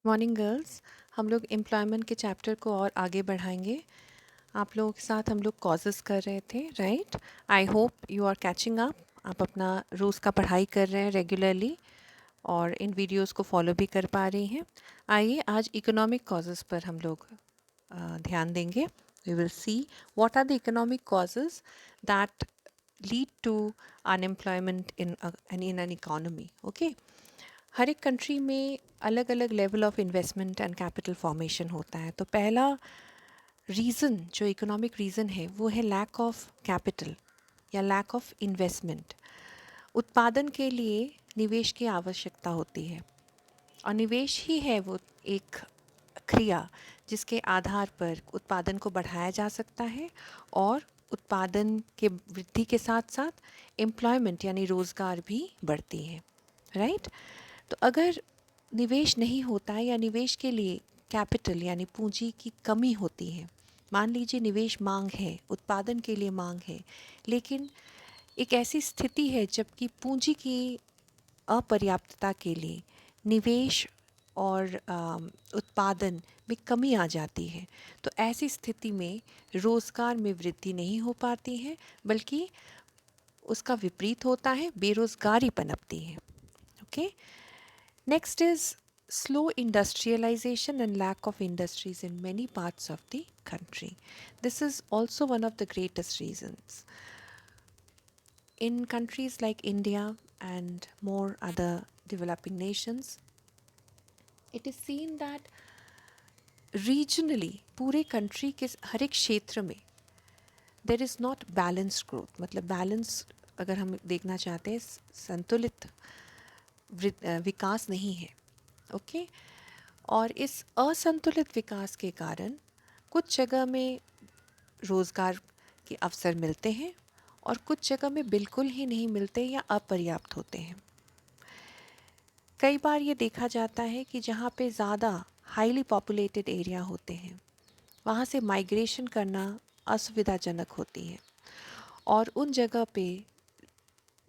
Morning girls. हम लोग employment के चैप्टर को और आगे बढ़ाएंगे। आप लोगों के साथ हम लोग कॉजेज़ कर रहे थे, right? I hope you are catching up. आप अपना रोज़ का पढ़ाई कर रहे हैं रेगुलरली और इन वीडियोस को फॉलो भी कर पा रही हैं। आइए आज इकोनॉमिक कॉजेज़ पर हम लोग ध्यान देंगे। We will see what are the economic causes that lead to unemployment in an economy. Okay, हर एक कंट्री में अलग अलग level of investment and capital formation होता है। तो पहला रीज़न जो इकोनॉमिक रीज़न है वो है लैक ऑफ कैपिटल या लैक ऑफ इन्वेस्टमेंट। उत्पादन के लिए निवेश की आवश्यकता होती है और निवेश ही है वो एक क्रिया जिसके आधार पर उत्पादन को बढ़ाया जा सकता है और उत्पादन के वृद्धि के साथ साथ एम्प्लॉयमेंट यानी रोज़गार भी बढ़ती है, राइट? तो अगर निवेश नहीं होता है या निवेश के लिए कैपिटल यानी पूंजी की कमी होती है, मान लीजिए निवेश मांग है, उत्पादन के लिए मांग है, लेकिन एक ऐसी स्थिति है जबकि पूंजी की अपर्याप्तता के लिए निवेश और उत्पादन में कमी आ जाती है, तो ऐसी स्थिति में रोज़गार में वृद्धि नहीं हो पाती है, बल्कि उसका विपरीत होता है, बेरोज़गारी पनपती है। Okay, next is slow industrialization and lack of industries in many parts of the country. This is also one of the greatest reasons. In countries like India and more other developing nations, it is seen that regionally पूरे country के हर एक क्षेत्र में there is not balanced growth. मतलब balance अगर हम देखना चाहते हैं, संतुलित विकास नहीं है। ओके, और इस असंतुलित विकास के कारण कुछ जगह में रोज़गार के अवसर मिलते हैं और कुछ जगह में बिल्कुल ही नहीं मिलते या अपर्याप्त होते हैं। कई बार ये देखा जाता है कि जहाँ पे ज़्यादा हाईली पॉपुलेटेड एरिया होते हैं वहाँ से माइग्रेशन करना असुविधाजनक होती है और उन जगह पे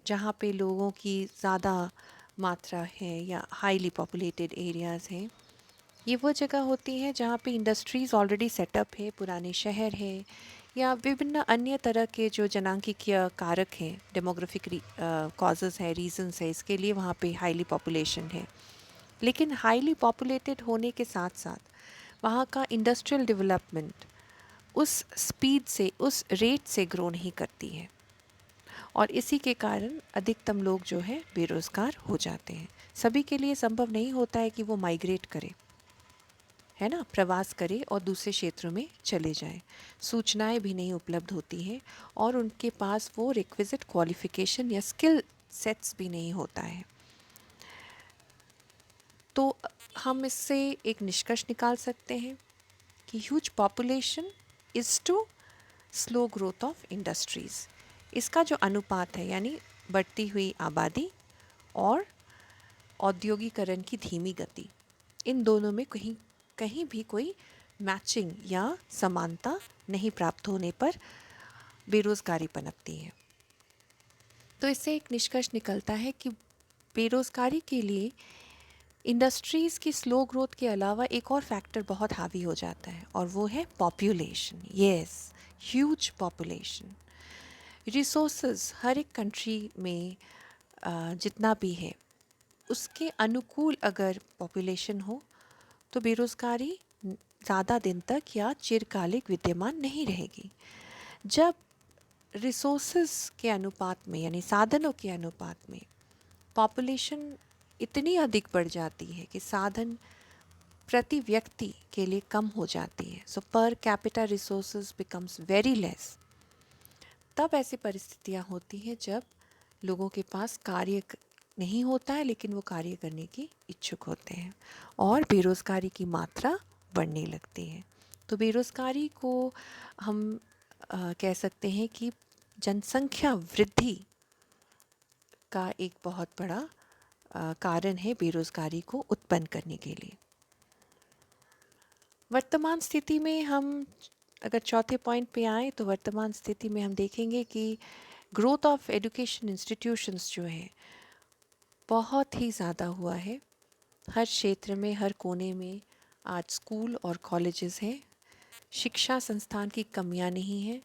जहाँ पे लोगों की ज़्यादा मात्रा है या हाईली पॉपुलेटेड एरियाज़ हैं, ये वो जगह होती है जहाँ पे इंडस्ट्रीज़ ऑलरेडी सेटअप है, पुराने शहर है या विभिन्न अन्य तरह के जो जनांकिकीय कारक हैं, डेमोग्राफिक कॉजेज़ है, रीजंस है, इसके लिए वहाँ पे हाईली पॉपुलेशन है। लेकिन हाईली पॉपुलेटेड होने के साथ साथ वहाँ का इंडस्ट्रियल डेवलपमेंट उस स्पीड से, उस रेट से ग्रो नहीं करती है और इसी के कारण अधिकतम लोग जो है बेरोज़गार हो जाते हैं। सभी के लिए संभव नहीं होता है कि वो माइग्रेट करें, है ना, प्रवास करें और दूसरे क्षेत्रों में चले जाएं। सूचनाएं भी नहीं उपलब्ध होती हैं और उनके पास वो रिक्विजिट क्वालिफिकेशन या स्किल सेट्स भी नहीं होता है। तो हम इससे एक निष्कर्ष निकाल सकते हैं कि huge population is to slow growth of industries. इसका जो अनुपात है यानी बढ़ती हुई आबादी और औद्योगिकरण की धीमी गति, इन दोनों में कहीं कहीं भी कोई मैचिंग या समानता नहीं प्राप्त होने पर बेरोज़गारी पनपती है। तो इससे एक निष्कर्ष निकलता है कि बेरोज़गारी के लिए इंडस्ट्रीज़ की स्लो ग्रोथ के अलावा एक और फैक्टर बहुत हावी हो जाता है और वो है population. Yes, huge population. Resources हर एक कंट्री में जितना भी है उसके अनुकूल अगर पॉपुलेशन हो तो बेरोज़गारी ज़्यादा दिन तक या चिरकालिक विद्यमान नहीं रहेगी। जब रिसोर्सेज के अनुपात में यानी साधनों के अनुपात में पॉपुलेशन इतनी अधिक बढ़ जाती है कि साधन प्रति व्यक्ति के लिए कम हो जाती है, so per capita resources becomes very less, तब ऐसी परिस्थितियाँ होती हैं जब लोगों के पास कार्य नहीं होता है लेकिन वो कार्य करने की इच्छुक होते हैं और बेरोज़गारी की मात्रा बढ़ने लगती है। तो बेरोज़गारी को हम कह सकते हैं कि जनसंख्या वृद्धि का एक बहुत बड़ा कारण है बेरोज़गारी को उत्पन्न करने के लिए। वर्तमान स्थिति में हम अगर चौथे पॉइंट पे आए तो वर्तमान स्थिति में हम देखेंगे कि ग्रोथ ऑफ एजुकेशन इंस्टीट्यूशंस जो है बहुत ही ज़्यादा हुआ है हर क्षेत्र में, हर कोने में आज स्कूल और कॉलेजेस हैं। शिक्षा संस्थान की कमियां नहीं है,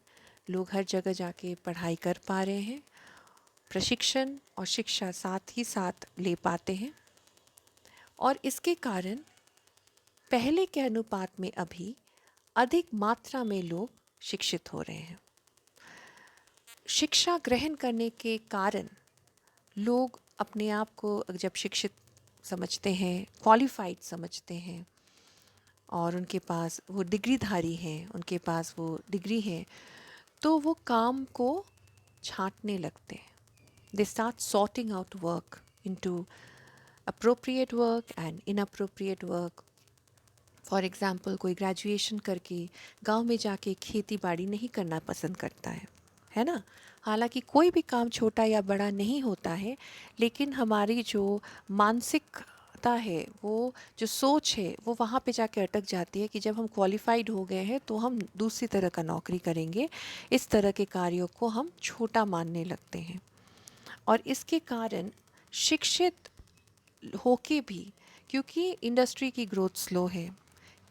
लोग हर जगह जाके पढ़ाई कर पा रहे हैं, प्रशिक्षण और शिक्षा साथ ही साथ ले पाते हैं, और इसके कारण पहले के अनुपात में अभी अधिक मात्रा में लोग शिक्षित हो रहे हैं। शिक्षा ग्रहण करने के कारण लोग अपने आप को जब शिक्षित समझते हैं, क्वालिफाइड समझते हैं, और उनके पास वो डिग्रीधारी हैं, उनके पास वो डिग्री है, तो वो काम को छांटने लगते हैं। They start sorting out work into appropriate work and inappropriate work. For example, कोई ग्रेजुएशन करके गांव में जाके खेती बाड़ी नहीं करना पसंद करता है ना। हालांकि कोई भी काम छोटा या बड़ा नहीं होता है, लेकिन हमारी जो मानसिकता है, वो जो सोच है, वो वहाँ पे जाके अटक जाती है कि जब हम क्वालिफाइड हो गए हैं तो हम दूसरी तरह का नौकरी करेंगे, इस तरह के कार्यों को हम छोटा मानने लगते हैं। और इसके कारण शिक्षित होके भी, क्योंकि इंडस्ट्री की ग्रोथ स्लो है,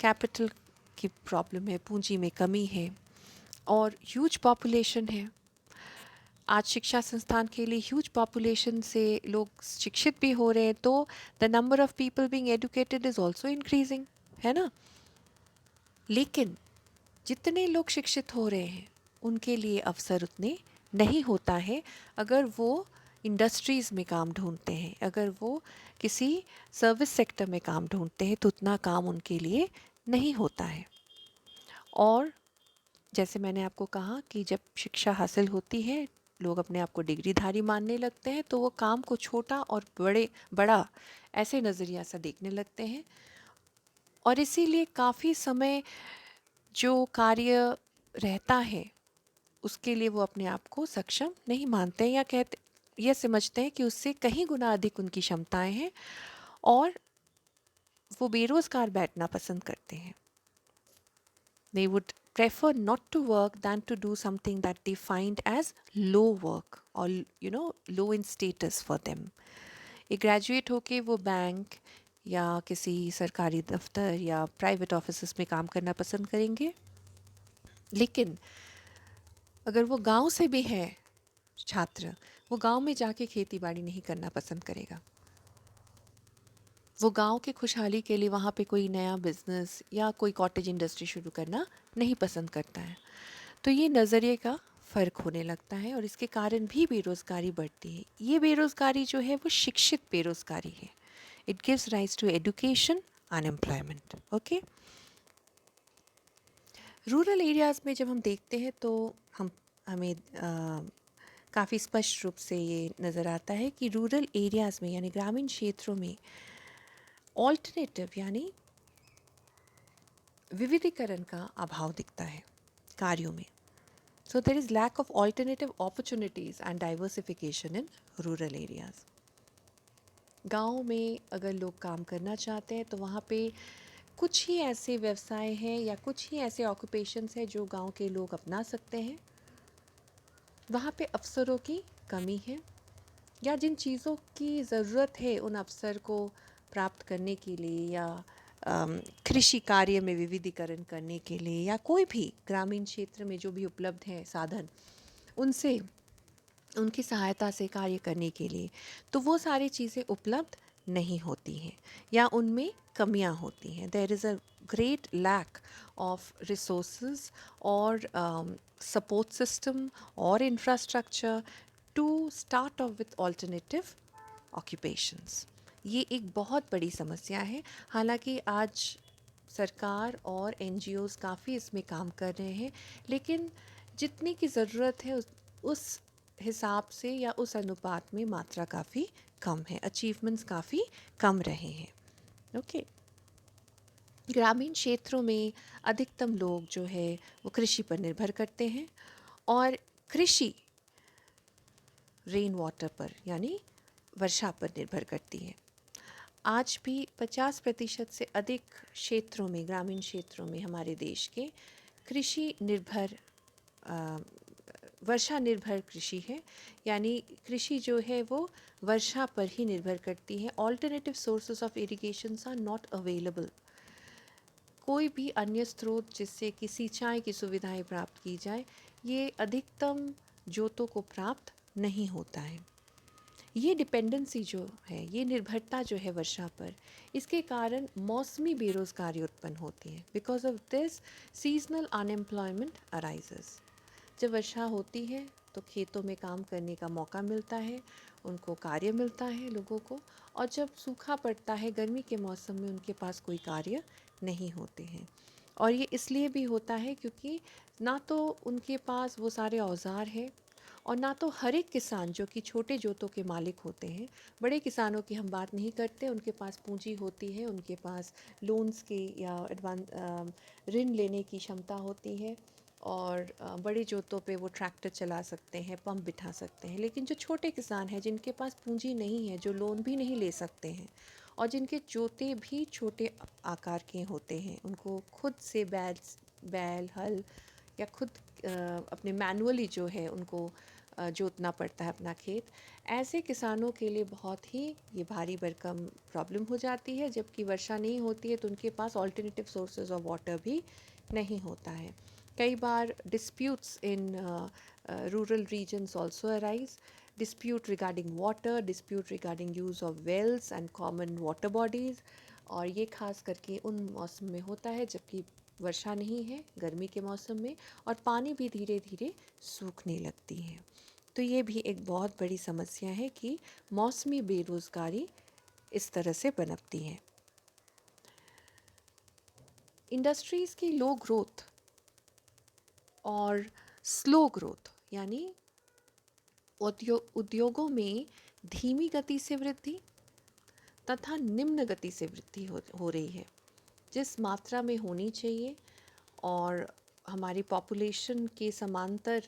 कैपिटल की प्रॉब्लम है, पूंजी में कमी है, और ह्यूज पॉपुलेशन है। आज शिक्षा संस्थान के लिए ह्यूज पॉपुलेशन से लोग शिक्षित भी हो रहे हैं, तो the number of people being educated is also increasing, है ना। लेकिन जितने लोग शिक्षित हो रहे हैं उनके लिए अवसर उतने नहीं होता है। अगर वो इंडस्ट्रीज़ में काम ढूंढते हैं, अगर वो किसी सर्विस सेक्टर में काम ढूंढते हैं, तो उतना काम उनके लिए नहीं होता है। और जैसे मैंने आपको कहा कि जब शिक्षा हासिल होती है, लोग अपने आप को डिग्रीधारी मानने लगते हैं, तो वो काम को छोटा और बड़ा ऐसे नज़रिया से देखने लगते हैं, और इसीलिए काफ़ी समय जो कार्य रहता है उसके लिए वो अपने आप को सक्षम नहीं मानते हैं, या कहते ये समझते हैं कि उससे कहीं गुना अधिक उनकी क्षमताएं हैं, और वो बेरोज़गार बैठना पसंद करते हैं। They would prefer not to work than to do something that they find as low work or low in status for them. एक ग्रेजुएट होके वो बैंक या किसी सरकारी दफ्तर या प्राइवेट ऑफिस में काम करना पसंद करेंगे, लेकिन अगर वो गांव से भी है छात्र, वो गांव में जाके खेती बाड़ी नहीं करना पसंद करेगा। वो गांव की खुशहाली के लिए वहाँ पे कोई नया बिजनेस या कोई कॉटेज इंडस्ट्री शुरू करना नहीं पसंद करता है। तो ये नज़रिए का फ़र्क होने लगता है, और इसके कारण भी बेरोज़गारी बढ़ती है। ये बेरोज़गारी जो है वो शिक्षित बेरोज़गारी है। It gives rise to education, unemployment. Okay, rural areas में जब हम देखते हैं तो हमें काफ़ी स्पष्ट रूप से ये नज़र आता है कि रूरल एरियाज़ में, यानी ग्रामीण क्षेत्रों में, ऑल्टरनेटिव यानी विविधीकरण का अभाव दिखता है कार्यों में। So there is lack of alternative opportunities and diversification in rural areas. गांव में अगर लोग काम करना चाहते हैं तो वहाँ पे कुछ ही ऐसे व्यवसाय हैं या कुछ ही ऐसे ऑक्यूपेशंस हैं जो गांव के लोग अपना सकते हैं। वहाँ पे अवसरों की कमी है, या जिन चीज़ों की ज़रूरत है उन अवसर को प्राप्त करने के लिए, या कृषि कार्य में विविधीकरण करने के लिए, या कोई भी ग्रामीण क्षेत्र में जो भी उपलब्ध है साधन, उनसे उनकी सहायता से कार्य करने के लिए, तो वो सारी चीज़ें उपलब्ध नहीं होती हैं या उनमें कमियां होती हैं। There is a great lack of resources और सपोर्ट सिस्टम और infrastructure to start off with alternative occupations. ये एक बहुत बड़ी समस्या है। हालांकि आज सरकार और एनजीओज़ काफ़ी इसमें काम कर रहे हैं, लेकिन जितनी की ज़रूरत है उस हिसाब से या उस अनुपात में मात्रा काफ़ी कम है, अचीवमेंट्स काफ़ी कम रहे हैं। ओके, ग्रामीण क्षेत्रों में अधिकतम लोग जो है वो कृषि पर निर्भर करते हैं, और कृषि रेन वाटर पर यानी वर्षा पर निर्भर करती है। आज भी 50% से अधिक क्षेत्रों में, ग्रामीण क्षेत्रों में हमारे देश के कृषि निर्भर वर्षा निर्भर कृषि है, यानी कृषि जो है वो वर्षा पर ही निर्भर करती है। Alternative sources of irrigations are not available. कोई भी अन्य स्रोत जिससे कि सिंचाई की सुविधाएं प्राप्त की जाए, ये अधिकतम जोतों को प्राप्त नहीं होता है। ये डिपेंडेंसी जो है, ये निर्भरता जो है वर्षा पर, इसके कारण मौसमी बेरोजगारी उत्पन्न होती है। Because of this seasonal unemployment arises. जब वर्षा होती है तो खेतों में काम करने का मौका मिलता है, उनको कार्य मिलता है लोगों को। और जब सूखा पड़ता है गर्मी के मौसम में, उनके पास कोई कार्य नहीं होते हैं। और ये इसलिए भी होता है क्योंकि ना तो उनके पास वो सारे औजार हैं, और ना तो हर एक किसान जो कि छोटे जोतों के मालिक होते हैं, बड़े किसानों की हम बात नहीं करते, उनके पास पूंजी होती है, उनके पास लोन्स की या ऋण लेने की क्षमता होती है, और बड़े जोतों पे वो ट्रैक्टर चला सकते हैं, पंप बिठा सकते हैं। लेकिन जो छोटे किसान हैं, जिनके पास पूंजी नहीं है, जो लोन भी नहीं ले सकते हैं, और जिनके जोते भी छोटे आकार के होते हैं, उनको खुद से बैल हल या खुद अपने मैनुअली जो है उनको जोतना पड़ता है अपना खेत। ऐसे किसानों के लिए बहुत ही ये भारी भरकम प्रॉब्लम हो जाती है। जबकि वर्षा नहीं होती है तो उनके पास ऑल्टरनेटिव सोर्सेज ऑफ वाटर भी नहीं होता है। कई बार disputes in rural regions also arise. Dispute regarding water, dispute regarding use of wells and common water bodies. और ये खास करके उन मौसम में होता है जबकि वर्षा नहीं है, गर्मी के मौसम में, और पानी भी धीरे धीरे सूखने लगती है। तो ये भी एक बहुत बड़ी समस्या है कि मौसमी बेरोज़गारी इस तरह से पनपती है। इंडस्ट्रीज़ की लो ग्रोथ और स्लो ग्रोथ, यानी उद्योगों में धीमी गति से वृद्धि तथा निम्न गति से वृद्धि हो रही है। जिस मात्रा में होनी चाहिए और हमारी पॉपुलेशन के समांतर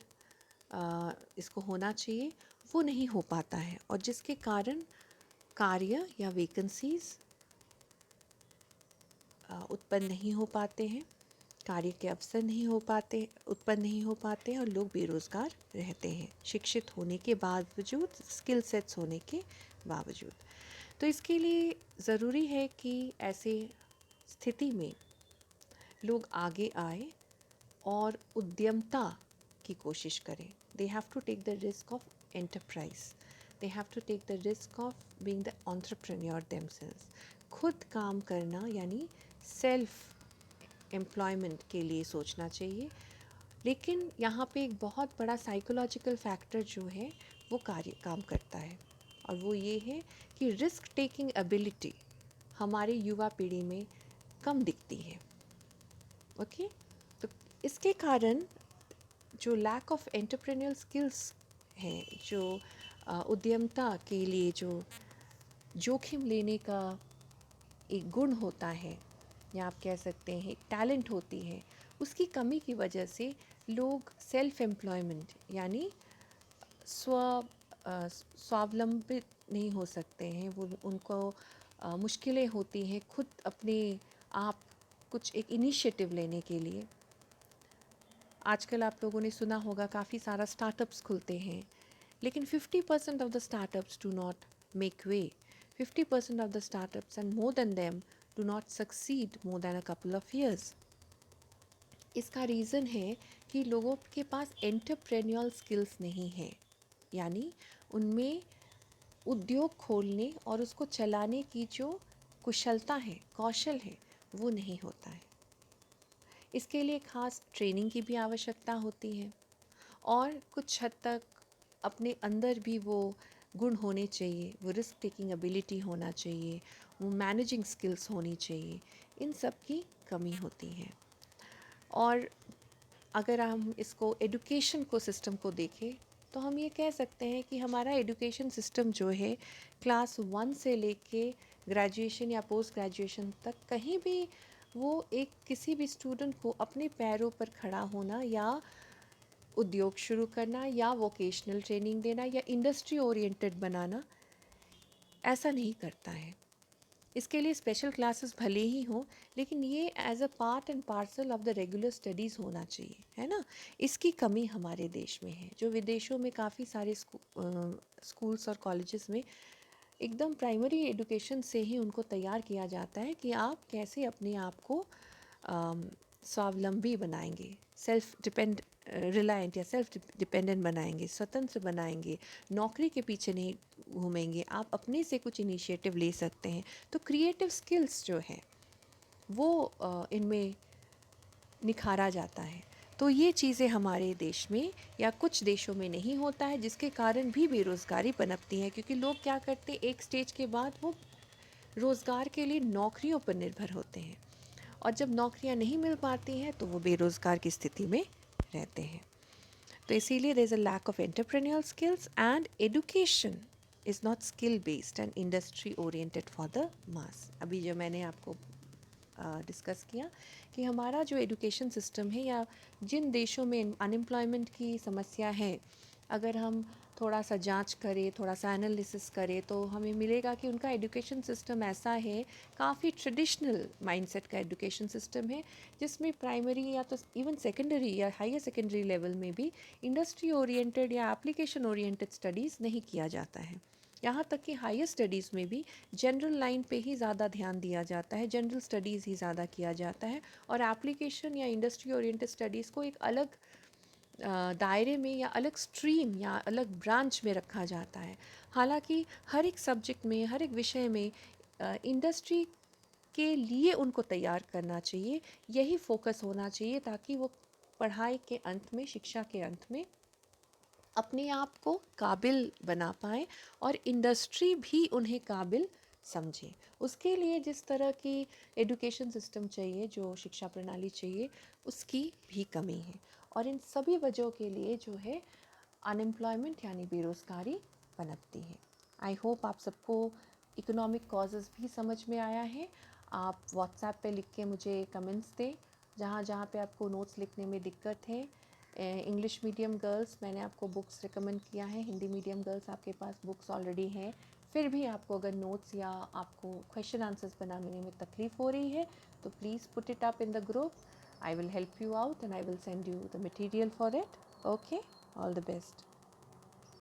इसको होना चाहिए, वो नहीं हो पाता है। और जिसके कारण कार्य या वैकेंसीज उत्पन्न नहीं हो पाते हैं, कार्य के अवसर नहीं हो पाते, उत्पन्न नहीं हो पाते हैं, और लोग बेरोज़गार रहते हैं शिक्षित होने के बावजूद, स्किल सेट्स होने के बावजूद। तो इसके लिए ज़रूरी है कि ऐसे स्थिति में लोग आगे आए और उद्यमता की कोशिश करें। They have to take the risk of enterprise, they have to take the risk of being the entrepreneur themselves. खुद काम करना यानी सेल्फ एम्प्लॉयमेंट के लिए सोचना चाहिए। लेकिन यहाँ पे एक बहुत बड़ा साइकोलॉजिकल फैक्टर जो है वो काम करता है, और वो ये है कि रिस्क टेकिंग एबिलिटी हमारी युवा पीढ़ी में कम दिखती है। ओके, तो इसके कारण जो लैक ऑफ एंटरप्रेन्योर स्किल्स हैं, जो उद्यमता के लिए जो जोखिम लेने का एक गुण होता है, या आप कह सकते हैं टैलेंट होती है, उसकी कमी की वजह से लोग सेल्फ एम्प्लॉयमेंट यानी स्वावलंबित नहीं हो सकते हैं। वो उनको मुश्किलें होती हैं खुद अपने आप कुछ एक इनिशिएटिव लेने के लिए। आजकल आप लोगों ने सुना होगा काफ़ी सारा स्टार्टअप्स खुलते हैं, लेकिन 50% of the startups do not make way. 50% of the startups and more than them do not succeed more than a couple of years. इसका रीज़न है कि लोगों के पास एंटरप्रेन्योर स्किल्स नहीं है, यानी उनमें उद्योग खोलने और उसको चलाने की जो कुशलता है, कौशल है, वो नहीं होता है। इसके लिए खास ट्रेनिंग की भी आवश्यकता होती है, और कुछ हद तक अपने अंदर भी वो गुण होने चाहिए, वो रिस्क टेकिंग एबिलिटी होना चाहिए, वो मैनेजिंग स्किल्स होनी चाहिए। इन सब की कमी होती है। और अगर हम इसको एजुकेशन को सिस्टम को देखें तो हम ये कह सकते हैं कि हमारा एजुकेशन सिस्टम जो है क्लास 1 से लेके ग्रेजुएशन या पोस्ट ग्रेजुएशन तक, कहीं भी वो एक किसी भी स्टूडेंट को अपने पैरों पर खड़ा होना या उद्योग शुरू करना या वोकेशनल ट्रेनिंग देना या इंडस्ट्री ओरिएंटेड बनाना, ऐसा नहीं करता है। इसके लिए स्पेशल क्लासेस भले ही हों, लेकिन ये as a part and parcel of the regular studies होना चाहिए, है ना। इसकी कमी हमारे देश में है, जो विदेशों में काफ़ी सारे स्कूल्स और कॉलेजेस में एकदम प्राइमरी एजुकेशन से ही उनको तैयार किया जाता है कि आप कैसे अपने आप को स्वावलंबी बनाएंगे, सेल्फ डिपेंड रिलायंट या सेल्फ डिपेंडेंट बनाएंगे, स्वतंत्र बनाएंगे, नौकरी के पीछे नहीं घूमेंगे, आप अपने से कुछ इनिशिएटिव ले सकते हैं। तो क्रिएटिव स्किल्स जो है वो इनमें निखारा जाता है। तो ये चीज़ें हमारे देश में या कुछ देशों में नहीं होता है, जिसके कारण भी बेरोज़गारी पनपती है, क्योंकि लोग क्या करते हैं, एक स्टेज के बाद वो रोज़गार के लिए नौकरियों पर निर्भर होते हैं, और जब नौकरियां नहीं मिल पाती हैं तो वो बेरोज़गार की स्थिति में रहते हैं। तो इसीलिए there is a lack of entrepreneurial skills, and education is not skill based and industry oriented for the mass. अभी जो मैंने आपको डिस्कस किया कि हमारा जो एजुकेशन सिस्टम है, या जिन देशों में अनएम्प्लॉयमेंट की समस्या है, अगर हम थोड़ा सा जांच करें, थोड़ा सा एनालिसिस करें, तो हमें मिलेगा कि उनका एजुकेशन सिस्टम ऐसा है, काफ़ी ट्रेडिशनल माइंडसेट का एजुकेशन सिस्टम है, जिसमें प्राइमरी या तो इवन सेकेंडरी या हायर सेकेंडरी लेवल में भी इंडस्ट्री ओरिएंटेड या एप्लीकेशन ओरिएंटेड स्टडीज़ नहीं किया जाता है। यहाँ तक कि हायर स्टडीज़ में भी जनरल लाइन पे ही ज़्यादा ध्यान दिया जाता है, जनरल स्टडीज़ ही ज़्यादा किया जाता है, और एप्लीकेशन या इंडस्ट्री ओरिएंटेड स्टडीज़ को एक अलग दायरे में या अलग स्ट्रीम या अलग ब्रांच में रखा जाता है। हालांकि हर एक सब्जेक्ट में, हर एक विषय में इंडस्ट्री के लिए उनको तैयार करना चाहिए, यही फोकस होना चाहिए, ताकि वो पढ़ाई के अंत में, शिक्षा के अंत में अपने आप को काबिल बना पाएँ, और इंडस्ट्री भी उन्हें काबिल समझे। उसके लिए जिस तरह की एजुकेशन सिस्टम चाहिए, जो शिक्षा प्रणाली चाहिए, उसकी भी कमी है, और इन सभी वजहों के लिए जो है अनएम्प्लॉयमेंट यानी बेरोज़गारी पनपती है। आई होप आप सबको इकोनॉमिक कॉजेज़ भी समझ में आया है। आप व्हाट्सएप पे लिख के मुझे कमेंट्स दें, जहाँ जहाँ पे आपको नोट्स लिखने में दिक्कत है। इंग्लिश मीडियम गर्ल्स, मैंने आपको बुक्स रिकमेंड किया है। हिंदी मीडियम गर्ल्स, आपके पास बुक्स ऑलरेडी हैं, फिर भी आपको अगर नोट्स या आपको क्वेश्चन आंसर्स बनाने में तकलीफ़ हो रही है, तो please put it up in the group. I will help you out and I will send you the material for it. Okay, all the best.